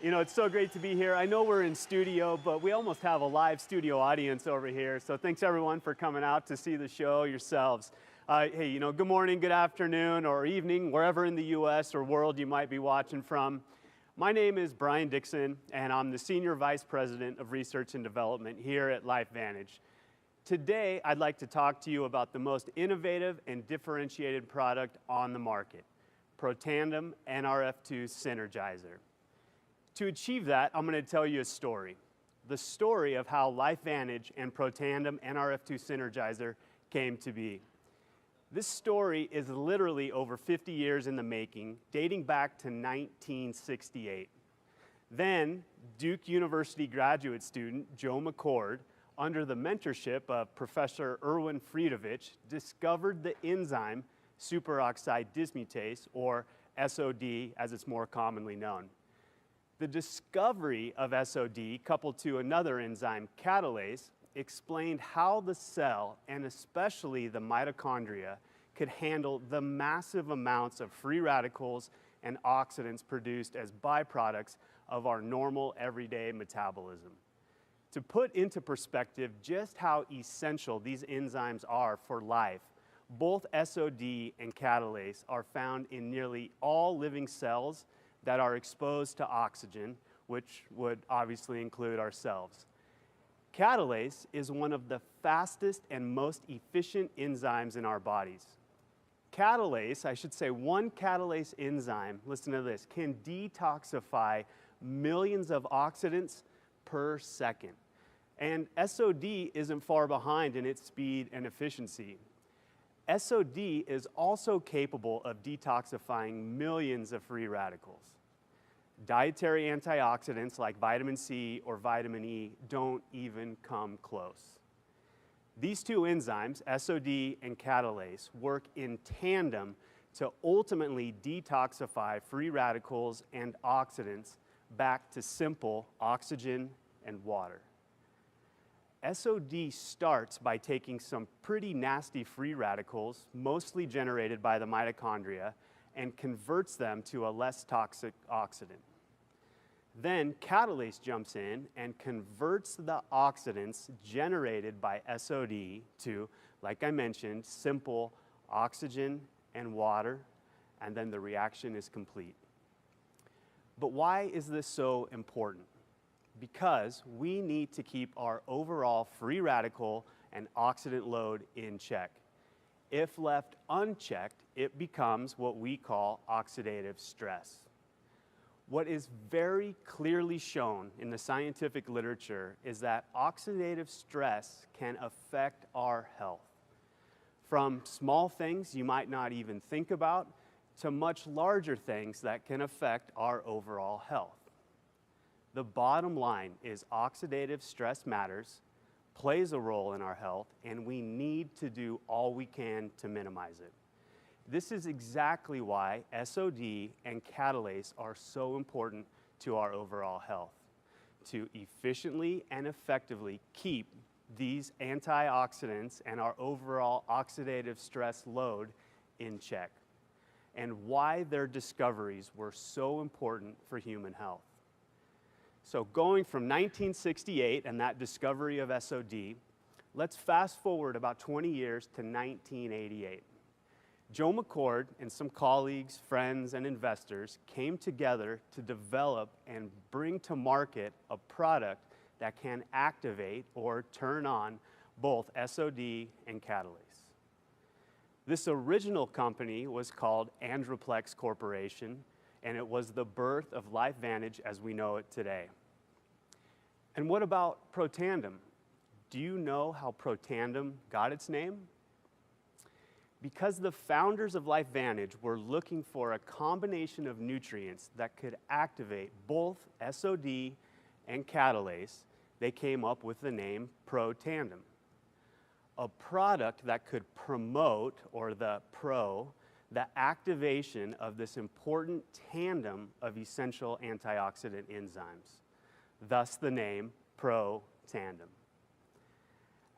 You know, it's so great to be here. I know we're in studio, but we almost have a live studio audience over here. So thanks everyone for coming out to see the show yourselves. Hey, you know, good morning, good afternoon, or evening, wherever in the U.S. or world you might be watching from. My name is Brian Dixon, and I'm the Senior Vice President of Research and Development here at LifeVantage. Today, I'd like to talk to you about the most innovative and differentiated product on the market, Protandim NRF2 Synergizer. To achieve that, I'm going to tell you a story. The story of how LifeVantage and Protandim NRF2 Synergizer came to be. This story is literally over 50 years in the making, dating back to 1968. Then, Duke University graduate student Joe McCord, under the mentorship of Professor Erwin Friedovich, discovered the enzyme superoxide dismutase, or SOD as it's more commonly known. The discovery of SOD, coupled to another enzyme, catalase, explained how the cell, and especially the mitochondria, could handle the massive amounts of free radicals and oxidants produced as byproducts of our normal everyday metabolism. To put into perspective just how essential these enzymes are for life, both SOD and catalase are found in nearly all living cells that are exposed to oxygen, which would obviously include ourselves. Catalase is one of the fastest and most efficient enzymes in our bodies. Catalase, I should say one catalase enzyme, listen to this, can detoxify millions of oxidants per second. And SOD isn't far behind in its speed and efficiency. SOD is also capable of detoxifying millions of free radicals. Dietary antioxidants like vitamin C or vitamin E don't even come close. These two enzymes, SOD and catalase, work in tandem to ultimately detoxify free radicals and oxidants back to simple oxygen and water. SOD starts by taking some pretty nasty free radicals, mostly generated by the mitochondria, and converts them to a less toxic oxidant. Then catalase jumps in and converts the oxidants generated by SOD to, like I mentioned, simple oxygen and water, and then the reaction is complete. But why is this so important? Because we need to keep our overall free radical and oxidant load in check. If left unchecked, it becomes what we call oxidative stress. What is very clearly shown in the scientific literature is that oxidative stress can affect our health. From small things you might not even think about to much larger things that can affect our overall health. The bottom line is oxidative stress matters, plays a role in our health, and we need to do all we can to minimize it. This is exactly why SOD and catalase are so important to our overall health. To efficiently and effectively keep these antioxidants and our overall oxidative stress load in check, and why their discoveries were so important for human health. So going from 1968 and that discovery of SOD, let's fast forward about 20 years to 1988. Joe McCord and some colleagues, friends, and investors came together to develop and bring to market a product that can activate or turn on both SOD and catalase. This original company was called Androplex Corporation, and it was the birth of LifeVantage as we know it today. And what about Protandim? Do you know how Protandim got its name? Because the founders of LifeVantage were looking for a combination of nutrients that could activate both SOD and catalase, they came up with the name Protandim. A product that could promote, or the activation of this important tandem of essential antioxidant enzymes. Thus the name Protandim.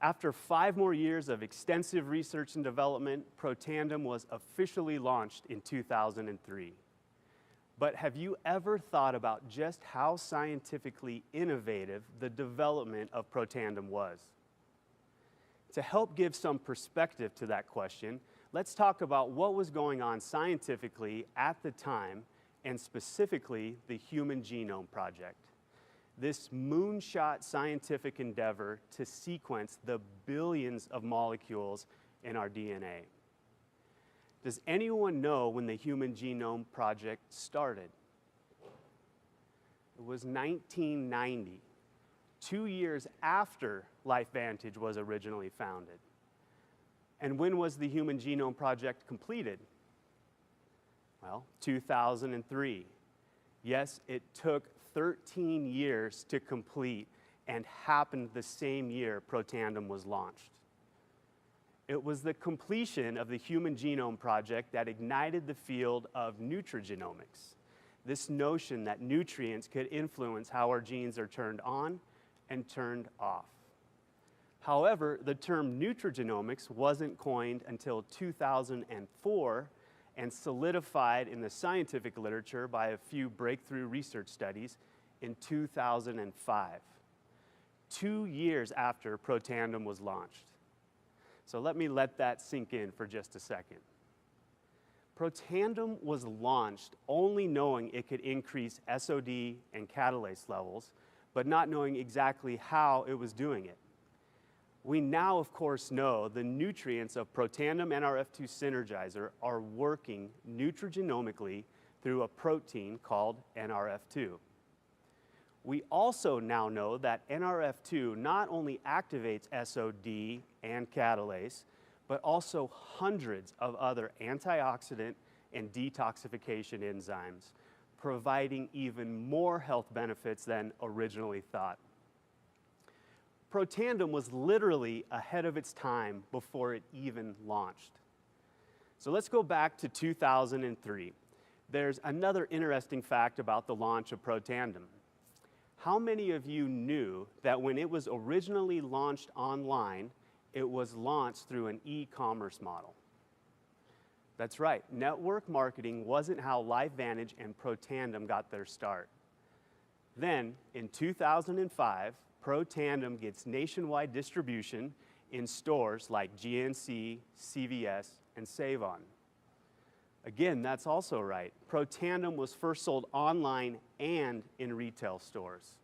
After 5 more years of extensive research and development, Protandim was officially launched in 2003. But have you ever thought about just how scientifically innovative the development of Protandim was? To help give some perspective to that question, let's talk about what was going on scientifically at the time, and specifically the Human Genome Project. This moonshot scientific endeavor to sequence the billions of molecules in our DNA. Does anyone know when the Human Genome Project started? It was 1990, 2 years after LifeVantage was originally founded. And when was the Human Genome Project completed? Well, 2003. Yes, it took 13 years to complete and happened the same year Protandim was launched. It was the completion of the Human Genome Project that ignited the field of nutrigenomics, this notion that nutrients could influence how our genes are turned on and turned off. However, the term nutrigenomics wasn't coined until 2004 and solidified in the scientific literature by a few breakthrough research studies in 2005, 2 years after Protandim was launched. So let me let that sink in for just a second. Protandim was launched only knowing it could increase SOD and catalase levels, but not knowing exactly how it was doing it. We now, of course, know the nutrients of Protandim NRF2 synergizer are working nutrigenomically through a protein called NRF2. We also now know that NRF2 not only activates SOD and catalase, but also hundreds of other antioxidant and detoxification enzymes, providing even more health benefits than originally thought. Protandim was literally ahead of its time before it even launched. So let's go back to 2003. There's another interesting fact about the launch of Protandim. How many of you knew that when it was originally launched online, it was launched through an e-commerce model? That's right, network marketing wasn't how LifeVantage and Protandim got their start. Then, in 2005, Protandim gets nationwide distribution in stores like GNC, CVS, and Save-On. Again, that's also right. Protandim was first sold online and in retail stores.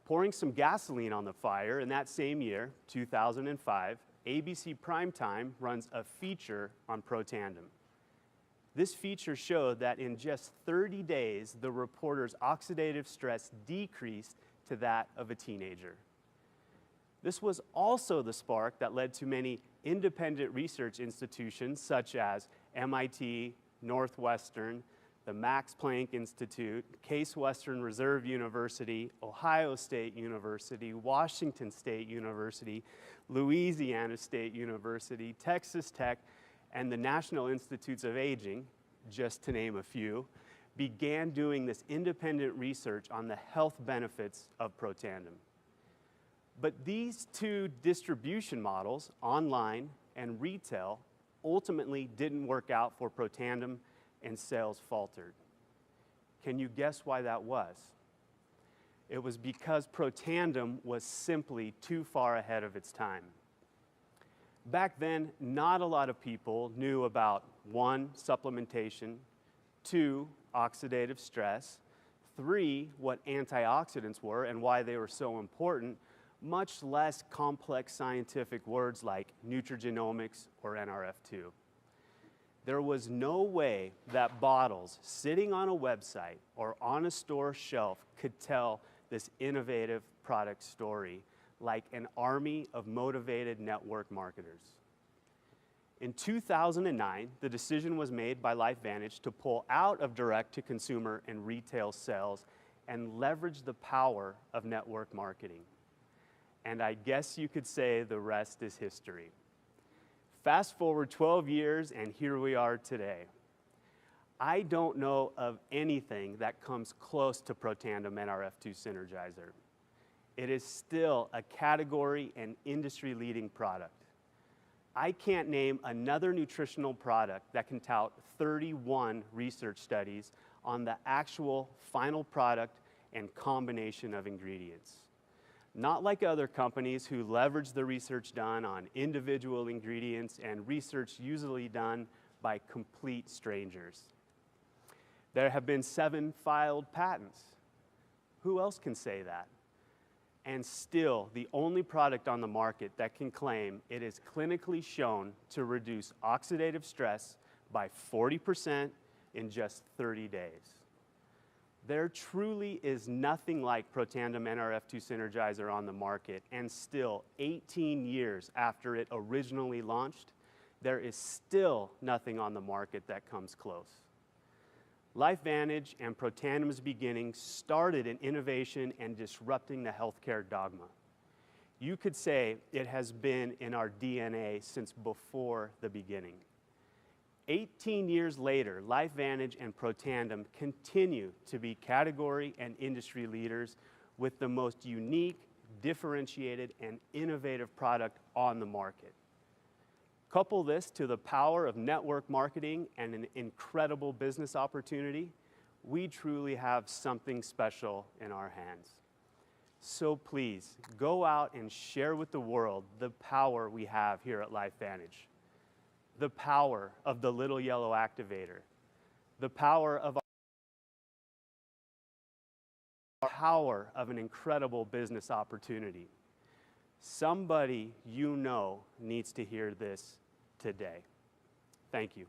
Pouring some gasoline on the fire, in that same year, 2005, ABC Primetime runs a feature on Protandim. This feature showed that in just 30 days, the reporter's oxidative stress decreased to that of a teenager. This was also the spark that led to many independent research institutions such as MIT, Northwestern, the Max Planck Institute, Case Western Reserve University, Ohio State University, Washington State University, Louisiana State University, Texas Tech, and the National Institutes of Aging, just to name a few, began doing this independent research on the health benefits of Protandim. But these two distribution models, online and retail, ultimately didn't work out for Protandim and sales faltered. Can you guess why that was? It was because Protandim was simply too far ahead of its time. Back then, not a lot of people knew about 1, supplementation, 2, oxidative stress, 3, what antioxidants were and why they were so important, much less complex scientific words like nutrigenomics or NRF2. There was no way that bottles sitting on a website or on a store shelf could tell this innovative product story like an army of motivated network marketers. In 2009, the decision was made by LifeVantage to pull out of direct-to-consumer and retail sales and leverage the power of network marketing. And I guess you could say the rest is history. Fast forward 12 years, and here we are today. I don't know of anything that comes close to Protandim NRF2 Synergizer. It is still a category and industry-leading product. I can't name another nutritional product that can tout 31 research studies on the actual final product and combination of ingredients. Not like other companies who leverage the research done on individual ingredients and research usually done by complete strangers. There have been 7 filed patents. Who else can say that? And still, the only product on the market that can claim it is clinically shown to reduce oxidative stress by 40% in just 30 days. There truly is nothing like Protandim NRF2 Synergizer on the market, and still 18 years after it originally launched, there is still nothing on the market that comes close. LifeVantage and Protandim's beginning started in innovation and disrupting the healthcare dogma. You could say it has been in our DNA since before the beginning. 18 years later, LifeVantage and Protandim continue to be category and industry leaders with the most unique, differentiated, and innovative product on the market. Couple this to the power of network marketing and an incredible business opportunity, we truly have something special in our hands. So please, go out and share with the world the power we have here at LifeVantage. The power of the little yellow activator. The power of an incredible business opportunity. Somebody you know needs to hear this today. Thank you.